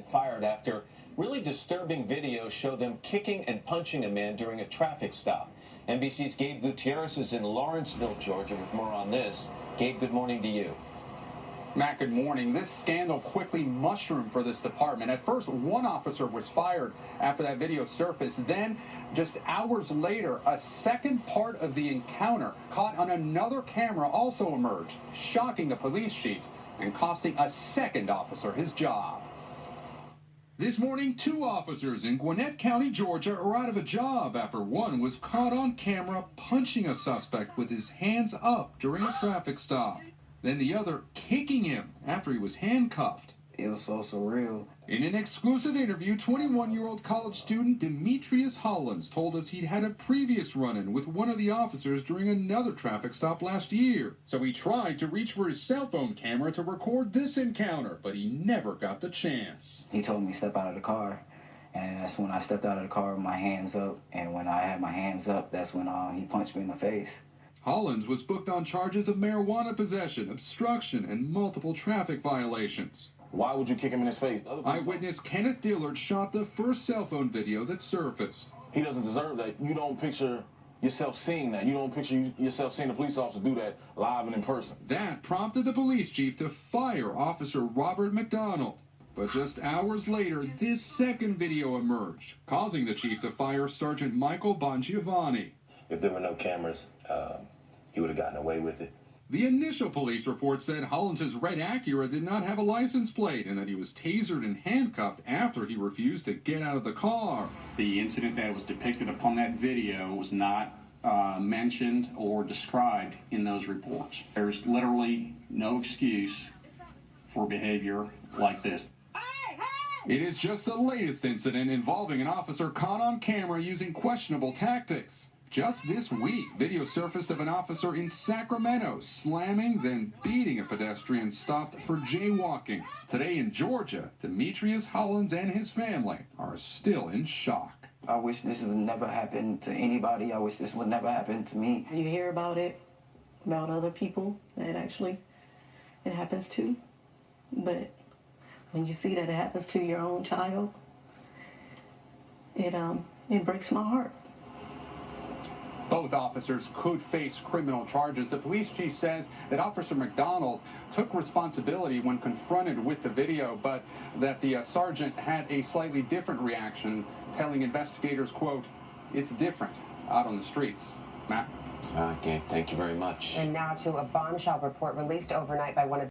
Fired after really disturbing videos show them kicking and punching a man during a traffic stop. NBC's Gabe Gutierrez is in Lawrenceville, Georgia, with more on this. Gabe, good morning to you. Matt, good morning. This scandal quickly mushroomed for this department. At first, one officer was fired after that video surfaced. Then, just hours later, a second part of the encounter caught on another camera also emerged, shocking the police chief and costing a second officer his job. This morning, 2 officers in Gwinnett County, Georgia, are out of a job after one was caught on camera punching a suspect with his hands up during a traffic stop. Then the other kicking him after he was handcuffed. It was so surreal. In an exclusive interview, 21-year-old college student Demetrius Hollins told us he'd had a previous run-in with one of the officers during another traffic stop last year. So he tried to reach for his cell phone camera to record this encounter, but he never got the chance. He told me step out of the car, and that's when I stepped out of the car with my hands up. And when I had my hands up, that's when he punched me in the face. Hollins was booked on charges of marijuana possession, obstruction, and multiple traffic violations. Why would you kick him in his face? Eyewitness Kenneth Dillard shot the first cell phone video that surfaced. He doesn't deserve that. You don't picture yourself seeing that. You don't picture yourself seeing a police officer do that live and in person. That prompted the police chief to fire Officer Robert McDonald. But just hours later, this second video emerged, causing the chief to fire Sergeant Michael Bongiovanni. If there were no cameras, he would have gotten away with it. The initial police report said Hollins' red Acura did not have a license plate and that he was tasered and handcuffed after he refused to get out of the car. The incident that was depicted upon that video was not mentioned or described in those reports. There's literally no excuse for behavior like this. It is just the latest incident involving an officer caught on camera using questionable tactics. Just this week, video surfaced of an officer in Sacramento slamming, then beating a pedestrian stopped for jaywalking. Today in Georgia, Demetrius Hollins and his family are still in shock. I wish this would never happen to anybody. I wish this would never happen to me. You hear about it, about other people that actually it happens to, but when you see that it happens to your own child, it breaks my heart. Both officers could face criminal charges. The police chief says that Officer McDonald took responsibility when confronted with the video, but that the sergeant had a slightly different reaction, telling investigators, quote, "It's different out on the streets." Matt? Okay, thank you very much. And now to a bombshell report released overnight by one of